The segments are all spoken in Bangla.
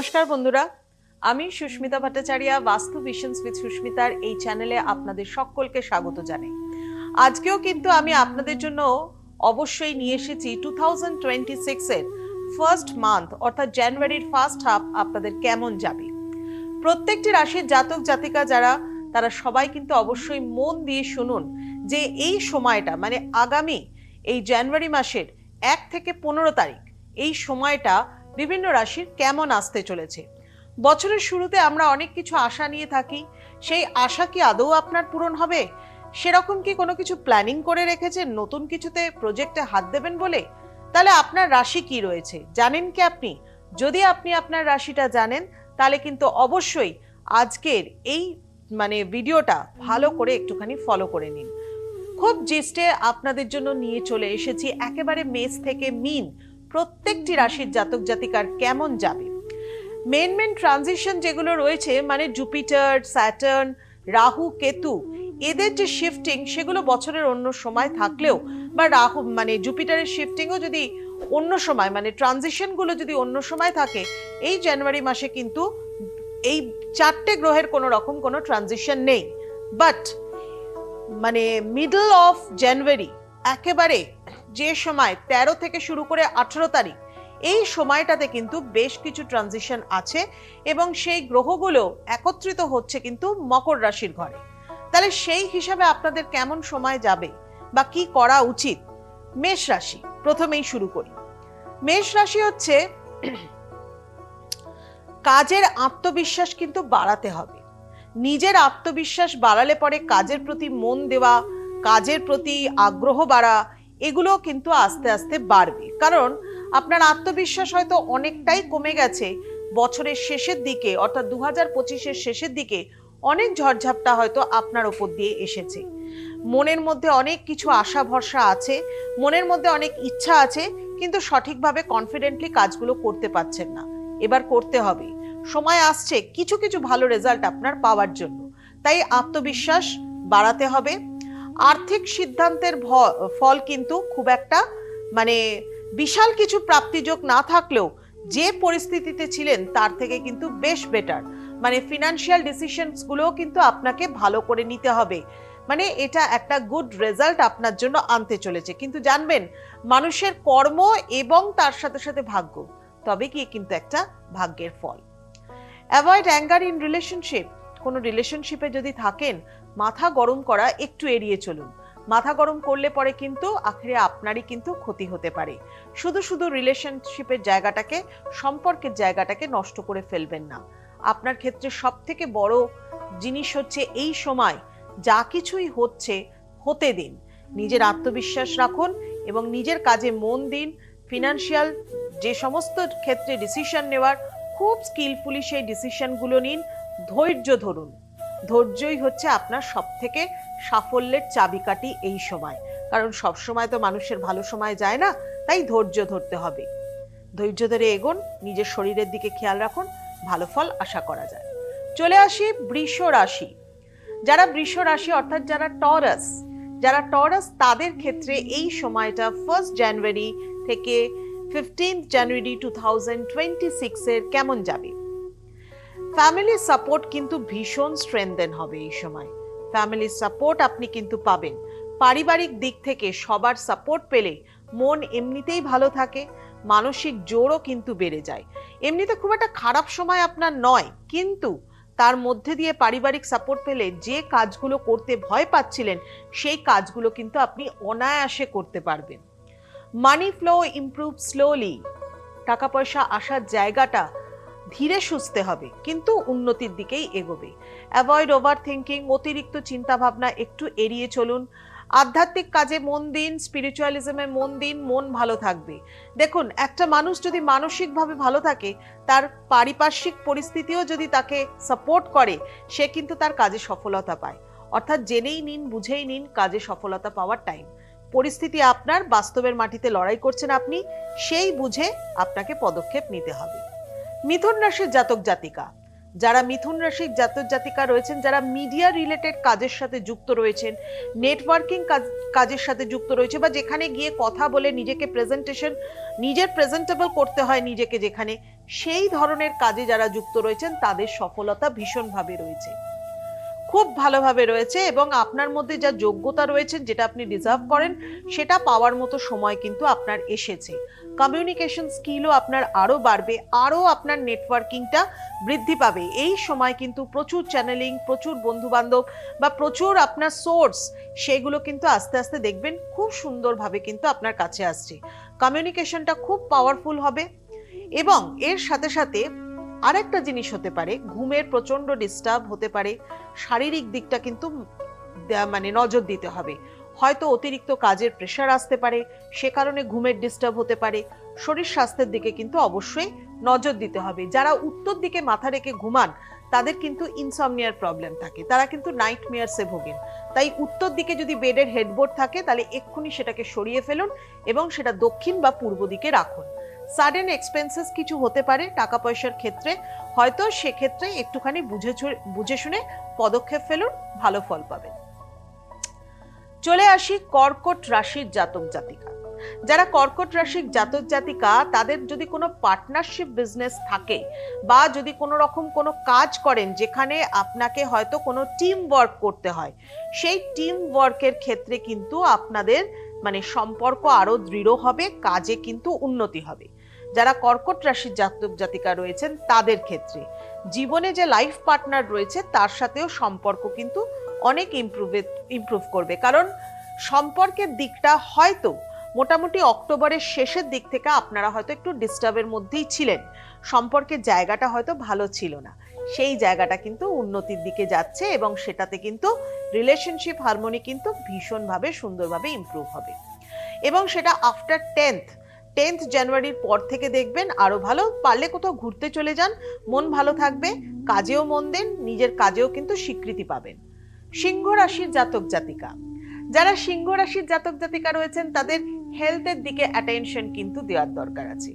নমস্কার বন্ধুরা, আমি সুস্মিতা ভট্টাচার্য বাস্তু ভিশনস উইথ সুস্মিতার এই চ্যানেলে আপনাদের সকলকে স্বাগত জানাই। আজকেও কিন্তু আমি আপনাদের জন্য অবশ্যই নিয়ে এসেছি 2026 এর ফার্স্ট মান্থ অর্থাৎ জানুয়ারির ফার্স্ট হাফ আপনাদের কেমন যাবে। প্রত্যেকটি রাশির জাতক জাতিকা যারা তারা সবাই কিন্তু অবশ্যই মন দিয়ে শুনুন যে এই সময়টা মানে আগামী এই জানুয়ারি মাসের 1 থেকে 15 তারিখ এই সময়টা বিভিন্ন রাশির কেমন আসতে চলেছে। বছরের শুরুতে আমরা অনেক কিছু আশা নিয়ে থাকি, সেই আশা কি আদৌ আপনার পূরণ হবে? সেরকম কি কোনো কিছু প্ল্যানিং করে রেখেছেন নতুন কিছুতে প্রজেক্টে হাত দেবেন বলে? তাহলে আপনার রাশি কি রয়েছে জানেন কি আপনি? যদি আপনি আপনার রাশিটা জানেন তাহলে কিন্তু অবশ্যই আজকের এই ভিডিওটা ভালো করে একটুখানি ফলো করে নিন। খুব জিস্টে আপনাদের জন্য নিয়ে চলে এসেছি একেবারে মেষ থেকে মীন প্রত্যেকটি রাশির জাতক জাতিকার কেমন যাবে। মেন ট্রানজিশন যেগুলো রয়েছে মানে জুপিটার, স্যাটার্ন, রাহু, কেতু এদের যে শিফটিং সেগুলো বছরের অন্য সময় থাকলেও বা রাহু জুপিটারের শিফটিংও যদি অন্য সময় ট্রানজিশনগুলো যদি অন্য সময় থাকে, এই জানুয়ারি মাসে কিন্তু এই 4টে গ্রহের কোনো রকম কোনো ট্রানজিশন নেই। বাট মিডল অফ জানুয়ারি একেবারে যে সময় 13 থেকে শুরু করে 18 তারিখ এই সময়টাতে কিন্তু বেশ কিছু ট্রানজিশন আছে এবং সেই গ্রহগুলো একত্রিত হচ্ছে কিন্তু মকর রাশির ঘরে। তাহলে সেই হিসাবে আপনাদের কেমন সময় যাবে বা কি করা উচিত। মেষ রাশি প্রথমেই শুরু করি। মেষ রাশি হচ্ছে কাজের আত্মবিশ্বাস কিন্তু বাড়াতে হবে। নিজের আত্মবিশ্বাস বাড়ালে পরে কাজের প্রতি মন দেওয়া, কাজের প্রতি আগ্রহ বাড়া এগুলো কিন্তু আস্তে আস্তে বাড়বে। কারণ আপনার আত্মবিশ্বাস হয়তো অনেকটাই কমে গেছে বছরের শেষের দিকে, অর্থাৎ 2025-এর শেষের দিকে অনেক ঝড়ঝাপটা হয়তো আপনার ওপর দিয়ে এসেছে। মনের মধ্যে অনেক কিছু আশা ভরসা আছে, মনের মধ্যে অনেক ইচ্ছা আছে, কিন্তু সঠিকভাবে কনফিডেন্টলি কাজগুলো করতে পারছেন না। এবার করতে হবে, সময় আসছে কিছু কিছু ভালো রেজাল্ট আপনার পাওয়ার জন্য, তাই আত্মবিশ্বাস বাড়াতে হবে। আর্থিক সিদ্ধান্তের ফল কিন্তু খুব একটা বিশাল কিছু প্রাপ্তিযোগ না থাকলেও যে পরিস্থিতিতে ছিলেন তার থেকে কিন্তু বেশ বেটার। ফিনান্সিয়াল ডিসিশনস গুলোও কিন্তু আপনাকে ভালো করে নিতে হবে। এটা একটা গুড রেজাল্ট আপনার জন্য আনতে চলেছে। কিন্তু জানবেন মানুষের কর্ম এবং তার সাথে সাথে ভাগ্য, তবে কি কিন্তু একটা ভাগ্যের ফল। Avoid anger in relationship. কোনো রিলেশনশিপে যদি থাকেন মাথা গরম করা একটু এড়িয়ে চলুন। মাথা গরম করলে পরে কিন্তু আখেরে আপনারই কিন্তু ক্ষতি হতে পারে। শুধু শুধু রিলেশনশিপের জায়গাটাকে, সম্পর্কের জায়গাটাকে নষ্ট করে ফেলবেন না। আপনার ক্ষেত্রে সব থেকে বড় জিনিস হচ্ছে এই সময় যা কিছুই হচ্ছে হতে দিন, নিজের আত্মবিশ্বাস রাখুন এবং নিজের কাজে মন দিন। ফিনান্সিয়াল যে সমস্ত ক্ষেত্রে ডিসিশন নেওয়ার খুব স্কিলফুলি সেই ডিসিশনগুলো নিন। ধৈর্য ধরুন, ধৈর্যই হচ্ছে আপনার সব থেকে সাফল্যের চাবিকাঠি এই সময়। কারণ সব সময় তো মানুষের ভালো সময় যায় না, তাই ধৈর্য ধরতে হবে। ধৈর্য ধরে এগোন, নিজের শরীরের দিকে খেয়াল রাখুন, ভালো ফল আশা করা যায়। চলে আসি বৃষ রাশি। যারা বৃষ রাশি অর্থাৎ যারা টরাস তাদের ক্ষেত্রে এই সময়টা 1 জানুয়ারি থেকে 15 জানুয়ারি 2026 এর কেমন যাবে। ফ্যামিলি সাপোর্ট কিন্তু ভীষণ স্ট্রেনথেন হবে এই সময়। ফ্যামিলি সাপোর্ট আপনি কিন্তু পাবেন। পারিবারিক দিক থেকে সবার সাপোর্ট পেলে মন এমনিতেই ভালো থাকে, মানসিক জোরও কিন্তু বেড়ে যায়। এমনিতে খুব একটা খারাপ সময় আপনার নয়, কিন্তু তার মধ্যে দিয়ে পারিবারিক সাপোর্ট পেলে যে কাজগুলো করতে ভয় পাচ্ছিলেন সেই কাজগুলো কিন্তু আপনি অনায়াসে করতে পারবেন। মানি ফ্লো ইমপ্রুভ স্লোলি। টাকা পয়সা আসার জায়গাটা ধীরে সুস্থে হবে কিন্তু উন্নতির দিকেই এগোবে। Avoid over thinking. অতিরিক্ত চিন্তা ভাবনা একটু এড়িয়ে চলুন। আধ্যাত্মিক কাজে মন দিন, স্পিরিচুয়ালিজমে মন দিন, মন ভালো থাকবে। দেখুন একটা মানুষ যদি মানসিকভাবে ভালো থাকে, তার পারিপার্শ্বিক পরিস্থিতিও যদি তাকে সাপোর্ট করে, সে কিন্তু তার কাজে সফলতা পায়। অর্থাৎ জেনেই নিন, বুঝেই নিন, কাজে সফলতা পাওয়ার টাইম। পরিস্থিতি আপনার, বাস্তবের মাটিতে লড়াই করছেন আপনি, সেই বুঝে আপনাকে পদক্ষেপ নিতে হবে। মিথুন রাশির জাতক জাতিকা, যারা মিথুন রাশির জাতক জাতিকা রয়েছেন, যারা মিডিয়া রিলেটেড কাজের সাথে যুক্ত রয়েছেন, নেটওয়ার্কিং কাজের সাথে যুক্ত রয়েছে, বা যেখানে গিয়ে কথা বলে নিজেকে নিজের প্রেজেন্টেবল করতে হয় নিজেকে, যেখানে সেই ধরনের কাজে যারা যুক্ত রয়েছেন তাদের সফলতা ভীষণভাবে রয়েছে, খুব ভালোভাবে রয়েছে, এবং আপনার মধ্যে যা যোগ্যতা রয়েছে, যেটা আপনি ডিজার্ভ করেন, সেটা পাওয়ার মতো সময় কিন্তু আপনার এসেছে। কমিউনিকেশন স্কিলও আপনার আরো বাড়বে, আরো আপনার নেটওয়ার্কিংটা বৃদ্ধি পাবে। এই সময় কিন্তু প্রচুর চ্যানেলিং, প্রচুর বন্ধু বান্ধব বা প্রচুর আপনার সোর্স, সেগুলো কিন্তু আস্তে আস্তে দেখবেন খুব সুন্দরভাবে কিন্তু আপনার কাছে আসছে। কমিউনিকেশনটা খুব পাওয়ারফুল হবে। এবং এর সাথে সাথে আরেকটা জিনিস হতে পারে, ঘুমের প্রচন্ড ডিস্টার্ব হতে পারে, শারীরিক দিকটা কিন্তু মানে নজর দিতে হবে। হয়তো অতিরিক্ত কাজের প্রেশার আসতে পারে, সে কারণে ঘুমের ডিস্টার্ব হতে পারে। শরীর স্বাস্থ্যের দিকে কিন্তু অবশ্যই নজর দিতে হবে। যারা উত্তর দিকে মাথা রেখে ঘুমান তাদের কিন্তু ইনসমনিয়ার প্রবলেম থাকে, তারা কিন্তু নাইটমেয়ারসে ভোগেন। তাই উত্তর দিকে যদি বেডের হেডবোর্ড থাকে তাহলে এক্ষুনি সেটাকে সরিয়ে ফেলুন এবং সেটা দক্ষিণ বা পূর্ব দিকে রাখুন। সাডেন এক্সপেন্সেস কিছু হতে পারে টাকা পয়সার ক্ষেত্রে, হয়তো সেক্ষেত্রে একটুখানি বুঝে শুনে পদক্ষেপ ফেলুন, ভালো ফল পাবেন। চলে আসি কর্কট রাশির জাতক জাতিকা। যারা কর্কট রাশির জাতক জাতিকা, তাদের যদি কোনো পার্টনারশিপ বিজনেস থাকে বা যদি কোনো রকম কোনো কাজ করেন যেখানে আপনাকে হয়তো কোনো টিম ওয়ার্ক করতে হয়, সেই টিম ওয়ার্কের ক্ষেত্রে কিন্তু আপনাদের মানে সম্পর্ক আরো দৃঢ় হবে, কাজে কিন্তু উন্নতি হবে। যারা কর্কট রাশির জাতক জাতিকা রয়েছেন তাদের ক্ষেত্রে জীবনে যে লাইফ পার্টনার রয়েছে তার সাথেও সম্পর্ক কিন্তু অনেক ইমপ্রুভ করবে। কারণ সম্পর্কের দিকটা হয়তো মোটামুটি অক্টোবরের শেষের দিক থেকে আপনারা হয়তো একটু ডিস্টার্বের মধ্যেই ছিলেন, সম্পর্কের জায়গাটা হয়তো ভালো ছিল না, সেই জায়গাটা কিন্তু উন্নতির দিকে যাচ্ছে এবং সেটাতে কিন্তু রিলেশনশিপ হারমোনি কিন্তু ভীষণভাবে সুন্দরভাবে ইমপ্রুভ হবে। এবং সেটা আফটার 10th জানুয়ারির পর থেকে দেখবেন আরো ভালো। পারলে কোথাও ঘুরতে চলে যান, মন ভালো থাকবে, কাজেও মন দেন, নিজের কাজেও কিন্তু স্বীকৃতি পাবেন। সিংহ রাশির জাতক জাতিকা, যারা সিংহ রাশির জাতক জাতিকা রয়েছেন তাদের হেলথের দিকে অ্যাটেনশন কিন্তু দেওয়ার দরকার আছে।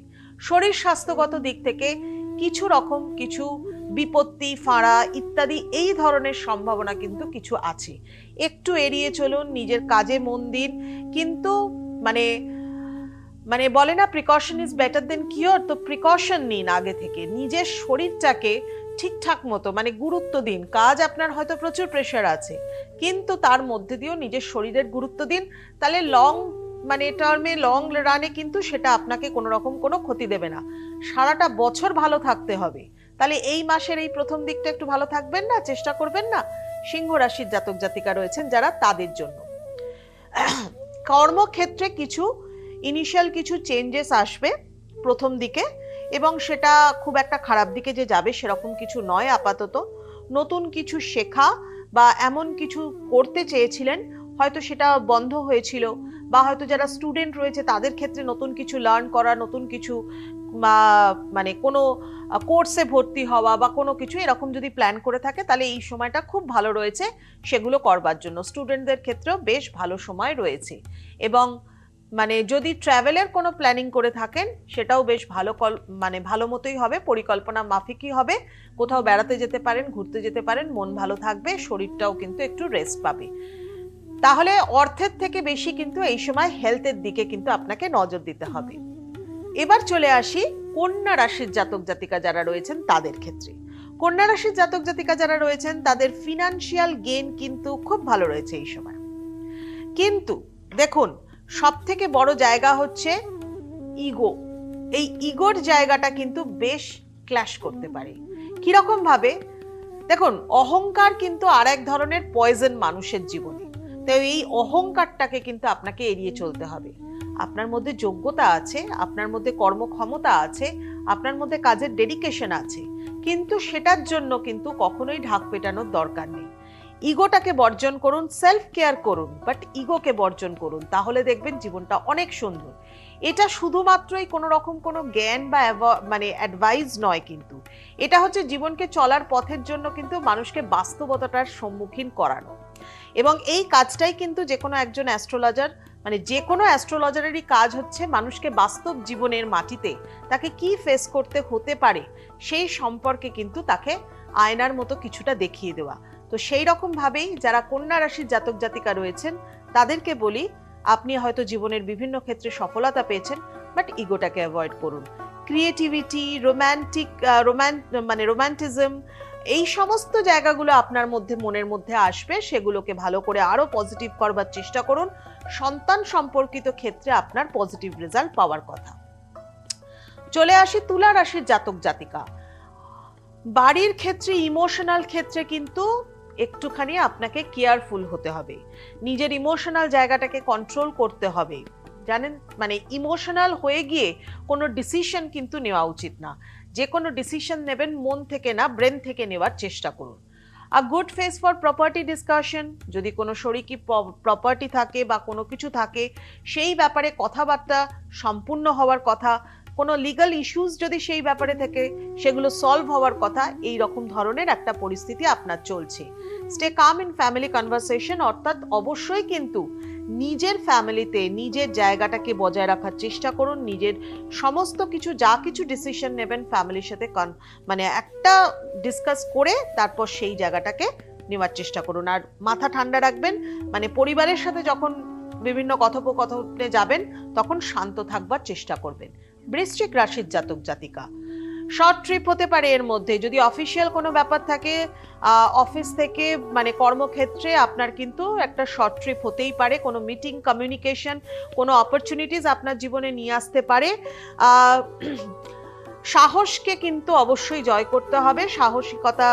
শরীর স্বাস্থ্যগত দিক থেকে কিছু বিপত্তি, ফাঁড়া ইত্যাদি এই ধরনের সম্ভাবনা কিন্তু কিছু আছে, একটু এড়িয়ে চলুন, নিজের কাজে মন দিন। কিন্তু মানে বলে না precaution is better then cure, তো প্রিকশন নিন আগে থেকে, নিজের শরীরটাকে ঠিকঠাক মতো মানে গুরুত্ব দিন। কাজ আপনার হয়তো প্রচুর প্রেশার আছে, কিন্তু তার মধ্যে দিয়েও নিজের শরীরের গুরুত্ব দিন, তাহলে লং রানে কিন্তু সেটা আপনাকে কোনো রকম কোনো ক্ষতি দেবে না। সারাটা বছর ভালো থাকতে হবে, তাহলে এই মাসের এই প্রথম দিকটা একটু ভালো থাকবেন না, চেষ্টা করবেন না। সিংহ রাশির জাতক জাতিকা রয়েছেন যারা, তাদের জন্য কর্মক্ষেত্রে ইনিশিয়াল কিছু চেঞ্জেস আসবে প্রথম দিকে, এবং সেটা খুব একটা খারাপ দিকে যে যাবে সেরকম কিছু নয়। আপাতত নতুন কিছু শেখা বা এমন কিছু করতে চেয়েছিলেন, হয়তো সেটা বন্ধ হয়েছিল, বা হয়তো যারা স্টুডেন্ট রয়েছে তাদের ক্ষেত্রে নতুন কিছু লার্ন করা, নতুন কিছু মানে কোনো কোর্সে ভর্তি হওয়া বা কোনো কিছু এরকম যদি প্ল্যান করে থাকে তাহলে এই সময়টা খুব ভালো রয়েছে সেগুলো করবার জন্য। স্টুডেন্টদের ক্ষেত্রেও বেশ ভালো সময় রয়েছে। এবং মানে যদি ট্রাভেলের কোনো প্ল্যানিং করে থাকেন সেটাও বেশ ভালো মতোই হবে, পরিকল্পনা মাফিকই হবে। কোথাও বেড়াতে যেতে পারেন, ঘুরতে যেতে পারেন, মন ভালো থাকবে, শরীরটাও কিন্তু একটু রেস্ট পাবে। তাহলে অর্থের থেকে বেশি কিন্তু এই সময় হেলথের দিকে কিন্তু আপনাকে নজর দিতে হবে। এবার চলে আসি কন্যা রাশির জাতক জাতিকা যারা রয়েছেন তাদের ক্ষেত্রে। কন্যা রাশির জাতক জাতিকা যারা রয়েছেন তাদের ফিনান্সিয়াল গেইন কিন্তু খুব ভালো রয়েছে এই সময়। কিন্তু দেখুন, সব থেকে বড় জায়গা হচ্ছে ইগো। এই ইগোর জায়গাটা কিন্তু বেশ ক্ল্যাশ করতে পারে। কিরকম ভাবে? দেখুন, অহংকার কিন্তু আর এক ধরনের পয়জন মানুষের জীবনে। তো এই অহংকারটাকে কিন্তু আপনাকে এড়িয়ে চলতে হবে। আপনার মধ্যে যোগ্যতা আছে, আপনার মধ্যে কর্মক্ষমতা আছে, আপনার মধ্যে কাজের ডেডিকেশন আছে, কিন্তু সেটার জন্য কিন্তু কখনোই ঢাক পেটানোর দরকার নেই। ইগোটাকে বর্জন করুন, সেলফ কেয়ার করুন, বাট ইগোকে বর্জন করুন, তাহলে দেখবেন জীবনটা অনেক সুন্দর। এটা শুধুমাত্রই কোনো রকম কোনো জ্ঞান বা অ্যাডভাইস নয়, কিন্তু এটা হচ্ছে জীবনকে চলার পথের জন্য কিন্তু মানুষকে বাস্তবতাটার সম্মুখীন করানো। এবং এই কাজটাই কিন্তু যে কোনো একজন অ্যাস্ট্রোলজার যে কোনো অ্যাস্ট্রোলজারেরই কাজ হচ্ছে মানুষকে বাস্তব জীবনের মাটিতে তাকে কি ফেস করতে হতে পারে সেই সম্পর্কে কিন্তু তাকে আয়নার মতো কিছুটা দেখিয়ে দেওয়া। তো সেই রকম ভাবেই যারা কন্যা রাশির জাতক জাতিকা রয়েছেন তাদেরকে বলি, আপনি হয়তো জীবনের বিভিন্ন ক্ষেত্রে সফলতা পেয়েছেন, বাট ইগোটাকে অ্যাভয়েড করুন। ক্রিয়েটিভিটি, রোম্যান্টিজম, এই সমস্ত জায়গাগুলো আপনার মধ্যে মনের মধ্যে আসবে, সেগুলোকে ভালো করে আরো পজিটিভ করবার চেষ্টা করুন। সন্তান সম্পর্কিত ক্ষেত্রে আপনার পজিটিভ রেজাল্ট পাওয়ার কথা। চলে আসি তুলা রাশির জাতক জাতিকা। বাড়ির ক্ষেত্রে, ইমোশনাল ক্ষেত্রে কিন্তু একটুখানি আপনাকে কেয়ারফুল হতে হবে, নিজের ইমোশনাল জায়গাটাকে কন্ট্রোল করতে হবে। জানেন, মানে ইমোশনাল হয়ে গিয়ে কোনো ডিসিশন কিন্তু নেওয়া উচিত না। যে কোনো ডিসিশন নেবেন মন থেকে না, ব্রেন থেকে নেওয়ার চেষ্টা করুন। A good face for property discussion, যদি কোনো শরিকি প্রপার্টি থাকে বা কোনো কিছু থাকে সেই ব্যাপারে কথাবার্তা সম্পূর্ণ হওয়ার কথা, কোনো লিগ্যাল ইস্যুস যদি সেই ব্যাপারে থেকে সেগুলো সলভ হওয়ার কথা, এই রকম ধরনের একটা পরিস্থিতি আপনার চলছে। Stay calm in family conversation, অর্থাৎ অবশ্যই কিন্তু নিজের ফ্যামিলিতে নিজের জায়গাটাকে বজায় রাখার চেষ্টা করুন। নিজের সমস্ত কিছু, যা কিছু ডিসিশন নেবেন ফ্যামিলির সাথে মানে একটা ডিসকাস করে তারপর সেই জায়গাটাকে নেওয়ার চেষ্টা করুন। আর মাথা ঠান্ডা রাখবেন, মানে পরিবারের সাথে যখন বিভিন্ন কথোপকথনে যাবেন তখন শান্ত থাকবার চেষ্টা করবেন। বৃশ্চিক রাশির জাতক জাতিকা, শর্ট ট্রিপ হতে পারে এর মধ্যে, যদি অফিসিয়াল কোনো ব্যাপার থাকে অফিস থেকে, মানে কর্মক্ষেত্রে আপনার কিন্তু একটা শর্ট ট্রিপ হতেই পারে। কোনো মিটিং, কমিউনিকেশন, কোনো অপরচুনিটিস আপনার জীবনে নিয়ে আসতে পারে। সাহসকে কিন্তু অবশ্যই জয় করতে হবে, সাহসিকতা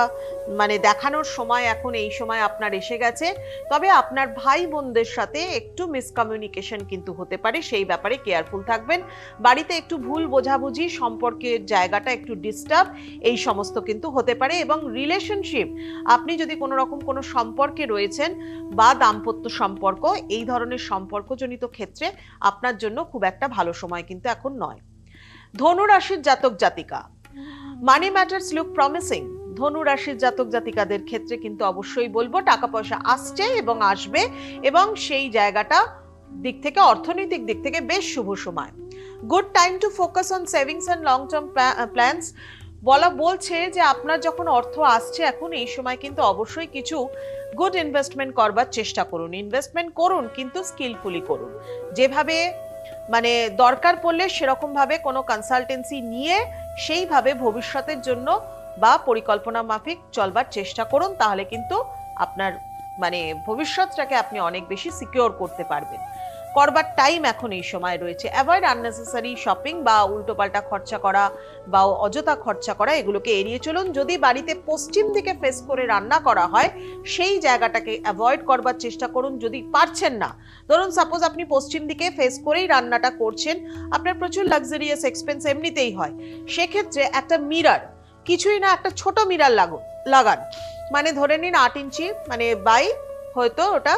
মানে দেখানোর সময় এখন এই সময় আপনার এসে গেছে। তবে আপনার ভাই বোনদের সাথে একটু মিসকমিউনিকেশন কিন্তু হতে পারে, সেই ব্যাপারে কেয়ারফুল থাকবেন। বাড়িতে একটু ভুল বোঝাবুঝি, সম্পর্কের জায়গাটা একটু ডিস্টার্ব, এই সমস্ত কিন্তু হতে পারে। এবং রিলেশনশিপ, আপনি যদি কোনো রকম কোনো সম্পর্কে রয়েছেন বা দাম্পত্য সম্পর্ক, এই ধরনের সম্পর্কজনিত ক্ষেত্রে আপনার জন্য খুব একটা ভালো সময় কিন্তু এখন নয়। ধনু রাশির জাতক জাতিকা, মানি ম্যাটার্স লুক প্রমিসিং। ধনু রাশির জাতক জাতিকাদের ক্ষেত্রে কিন্তু অবশ্যই বলবো টাকা পয়সা আসছে এবং আসবে, এবং সেই জায়গাটা দিক থেকে, অর্থনৈতিক দিক থেকে বেশ শুভ সময়। Good time to focus on savings and long term plans. বলছে যে আপনার যখন অর্থ আসছে এখন এই সময় কিন্তু অবশ্যই কিছু গুড ইনভেস্টমেন্ট করবার চেষ্টা করুন। ইনভেস্টমেন্ট করুন কিন্তু স্কিলফুলি করুন, যেভাবে মানে দরকার পড়লে সেরকম ভাবে কোনো কনসালটেন্সি নিয়ে সেইভাবে ভবিষ্যতের জন্য বা পরিকল্পনা মাফিক চলবার চেষ্টা করুন, তাহলে কিন্তু আপনার মানে ভবিষ্যৎটাকে আপনি অনেক বেশি সিকিউর করতে পারবেন। করবার টাইম এখন এই সময় রয়েছে। অ্যাভয়েড আননেসেসারি শপিং বা উল্টোপাল্টা খরচা করা বা অযথা খরচা করা, এগুলোকে এড়িয়ে চলুন। যদি বাড়িতে পশ্চিম দিকে ফেস করে রান্না করা হয় সেই জায়গাটাকে অ্যাভয়েড করবার চেষ্টা করুন। যদি পারছেন না, ধরুন সাপোজ আপনি পশ্চিম দিকে ফেস করেই রান্নাটা করছেন, আপনার প্রচুর লাক্সারিয়াস এক্সপেন্স এমনিতেই হয়, সেক্ষেত্রে একটা মিরার, কিছুই না একটা ছোট মিরার লাগান, মানে ধরে নিন 8 ইঞ্চি, মানে বাই হয়তো ওটা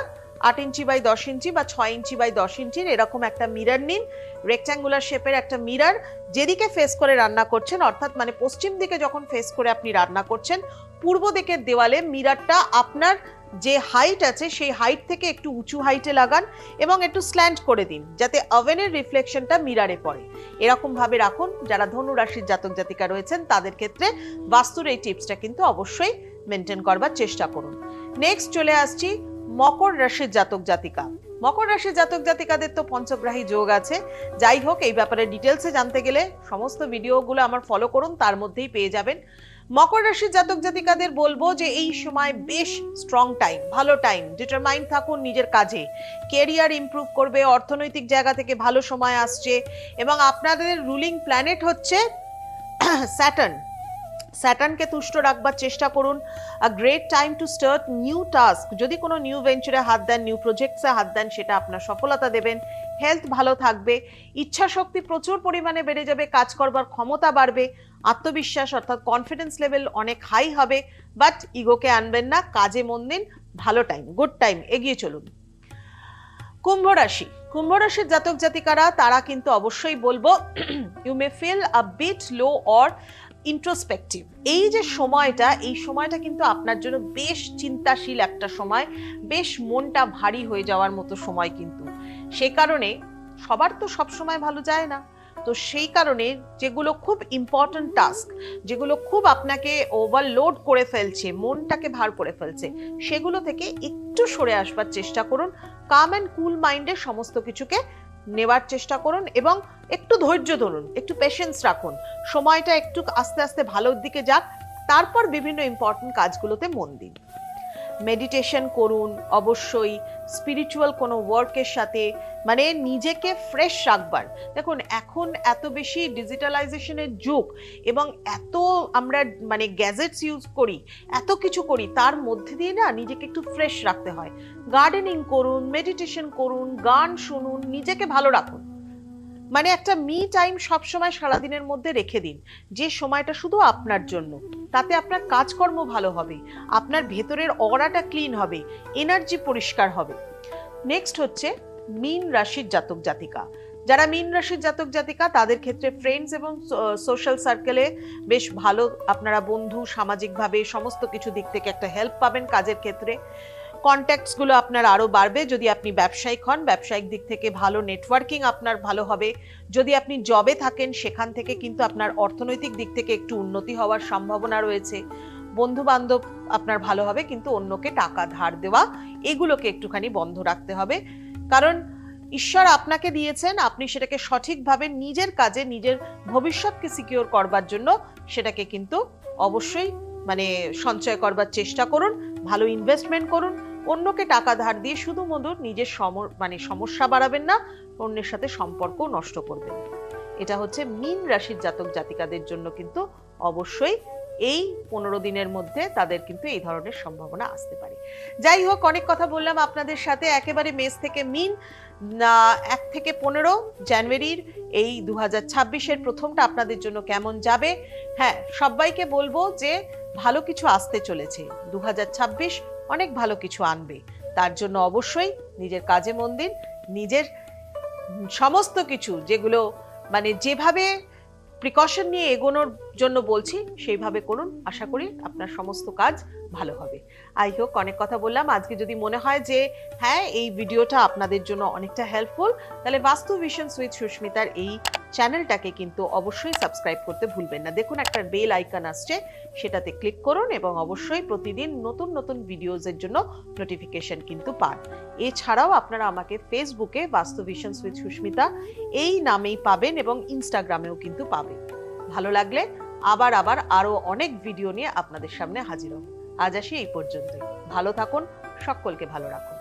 8 ইঞ্চি বাই 10 ইঞ্চি বা 6 ইঞ্চি বাই 10 ইঞ্চির এরকম একটা মিরার নিন, রেক্ট্যাঙ্গুলার শেপের একটা মিরার। যেদিকে ফেস করে রান্না করছেন, অর্থাৎ মানে পশ্চিম দিকে যখন ফেস করে আপনি রান্না করছেন, পূর্ব দিকের দেওয়ালে মিরারটা আপনার যে হাইট আছে সেই হাইট থেকে একটু উঁচু হাইটে লাগান এবং একটু স্ল্যান্ট করে দিন, যাতে ওভেনের রিফ্লেকশনটা মিরারে পড়ে। এরকম ভাবে রাখুন। যারা ধনু রাশির জাতক জাতিকা রয়েছেন তাদের ক্ষেত্রে বাস্তুর এই টিপসটা কিন্তু অবশ্যই মেনটেন করবার চেষ্টা করুন। নেক্সট চলে আসছি মকর রাশির জাতক জাতিকা। মকর রাশির জাতক জাতিকাদের তো পঞ্চগ্রাহী যোগ আছে। যাই হোক, এই ব্যাপারে ডিটেলসে জানতে গেলে সমস্ত ভিডিওগুলো আমার ফলো করুন, তার মধ্যেই পেয়ে যাবেন। মকর রাশির জাতক জাতিকাদের বলবো যে এই সময় বেশ স্ট্রং টাইম, ভালো টাইম। ডিটারমাইন্ড থাকুন নিজের কাজে, কেরিয়ার ইমপ্রুভ করবে, অর্থনৈতিক জায়গা থেকে ভালো সময় আসছে। এবং আপনাদের রুলিং প্ল্যানেট হচ্ছে স্যাটার্ন। স্যাটার্নকে তুষ্ট রাখবার চেষ্টা করুন। A great time to start new task. যদি কোনো নিউ ভেঞ্চারে হাত দেন, নিউ প্রজেক্টসে হাত দেন, সেটা আপনার সফলতা দেবেন। হেলথ ভালো থাকবে, ইচ্ছা শক্তি প্রচুর পরিমাণে বেড়ে যাবে, কাজ করবার ক্ষমতা বাড়বে, আত্মবিশ্বাস অর্থাৎ কনফিডেন্স লেভেল অনেক হাই হবে। বাট ইগোকে আনবেন না, কাজে মন দিন। ভালো টাইম, গুড টাইম, এগিয়ে চলুন। কুম্ভ রাশি, কুম্ভ রাশির জাতক জাতিকারা, তারা কিন্তু অবশ্যই বলবো you may feel a bit low or introspective. এই যে সময়টা, এই সময়টা কিন্তু আপনার জন্য বেশ চিন্তাশীল একটা সময়, বেশ মনটা ভারী হয়ে যাওয়ার মতো সময় কিন্তু। সে কারণে সবার তো সব সময় ভালো যায় না, তো সেই কারণে যেগুলো খুব ইম্পর্টেন্ট টাস্ক, যেগুলো খুব আপনাকে ওভারলোড করে ফেলছে, মনটাকে ভার করে ফেলছে, সেগুলো থেকে একটু সরে আসবার চেষ্টা করুন। কাম অ্যান্ড কুল মাইন্ডে সমস্ত কিছুকে নেওয়ার চেষ্টা করুন এবং একটু ধৈর্য ধরুন, একটু পেশেন্স রাখুন, সময়টা একটু আস্তে আস্তে ভালোর দিকে যাক, তারপর বিভিন্ন ইম্পর্টেন্ট কাজগুলোতে মন দিন। মেডিটেশন করুন অবশ্যই, স্পিরিচুয়াল কোনো ওয়ার্কের সাথে, মানে নিজেকে ফ্রেশ রাখবার। দেখুন এখন এত বেশি ডিজিটালাইজেশনের যুগ এবং এত আমরা মানে গ্যাজেটস ইউজ করি, এত কিছু করি, তার মধ্যে দিয়ে না নিজেকে একটু ফ্রেশ রাখতে হয়। গার্ডেনিং করুন, মেডিটেশন করুন, গান শুনুন, নিজেকে ভালো রাখুন। মানে একটা মি টাইম সবসময় সারাদিনের মধ্যে রেখে দিন, যে সময়টা শুধু আপনার জন্য। তাতে আপনার কাজকর্ম ভালো হবে, আপনার ভেতরের অরাটা ক্লিন হবে, এনার্জি পরিষ্কার হবে। নেক্সট হচ্ছে মীন রাশির জাতক জাতিকা। যারা মীন রাশির জাতক জাতিকা তাদের ক্ষেত্রে ফ্রেন্ডস এবং সোশ্যাল সার্কেলে বেশ ভালো, আপনারা বন্ধু, সামাজিকভাবে সমস্ত কিছু দিক থেকে একটা হেল্প পাবেন কাজের ক্ষেত্রে। কন্ট্যাক্টস গুলো আপনার আরো বাড়বে। যদি আপনি ব্যবসায়িক হন, ব্যবসায়িক দিক থেকে ভালো নেটওয়ার্কিং আপনার ভালো হবে। যদি আপনি জবে থাকেন সেখান থেকে কিন্তু আপনার অর্থনৈতিক দিক থেকে একটু উন্নতি হওয়ার সম্ভাবনা রয়েছে। বন্ধু বান্ধব আপনার ভালো হবে, কিন্তু অন্যকে টাকা ধার দেওয়া এগুলোকে একটুখানি বন্ধ রাখতে হবে। কারণ ঈশ্বর আপনাকে দিয়েছেন, আপনি সেটাকে সঠিকভাবে নিজের কাজে, নিজের ভবিষ্যৎকে সিকিউর করবার জন্য সেটাকে কিন্তু অবশ্যই মানে সঞ্চয় করবার চেষ্টা করুন, ভালো ইনভেস্টমেন্ট করুন। অন্যকে টাকা ধার দিয়ে শুধুমাত্র নিজের মানে সমস্যা বাড়াবেন না, অন্যের সাথে সম্পর্ক নষ্ট করবেন না। এটা হচ্ছে মীন রাশির জাতক জাতিকাদের জন্য কিন্তু অবশ্যই এই 15 দিনের মধ্যে তাদের কিন্তু এই ধরনের সম্ভাবনা আসতে পারে। যাই হোক, অনেক কথা বললাম আপনাদের সাথে। একেবারে মেষ থেকে মীন, 1 থেকে 15 জানুয়ারির এই 2026-এর প্রথমটা আপনাদের জন্য কেমন যাবে। হ্যাঁ, সবাইকে বলবো যে ভালো কিছু আসতে চলেছে, 2026 অনেক ভালো কিছু আনবে। তার জন্য অবশ্যই নিজের কাজে মন দিন, নিজের সমস্ত কিছু যেগুলো মানে যেভাবে প্রিকশন নিয়ে এগোনোর জন্য বলছি সেইভাবে করুন। আশা করি আপনার সমস্ত কাজ ভালো হবে। আই হোক, অনেক কথা বললাম। আজকে যদি মনে হয় যে হ্যাঁ এই ভিডিওটা আপনাদের জন্য অনেকটা হেল্পফুল, তাহলে বাস্তু ভিশনস উইথ সুস্মিতার এই চ্যানেলটাকে কিন্তু অবশ্যই সাবস্ক্রাইব করতে ভুলবেন না। দেখুন একটা বেল আইকন আসছে, সেটাতে ক্লিক করুন এবং অবশ্যই প্রতিদিন নতুন নতুন ভিডিওজের জন্য নোটিফিকেশন কিন্তু পান। এছাড়াও আপনারা আমাকে ফেসবুকে বাস্তু ভিশনস উইথ সুস্মিতা এই নামেই পাবেন এবং ইনস্টাগ্রামেও কিন্তু পাবেন। ভালো লাগলে আবার আরো অনেক ভিডিও নিয়ে আপনাদের সামনে হাজির হব। আজ আসি এই পর্যন্তই। ভালো থাকুন, সকলকে ভালো রাখুন।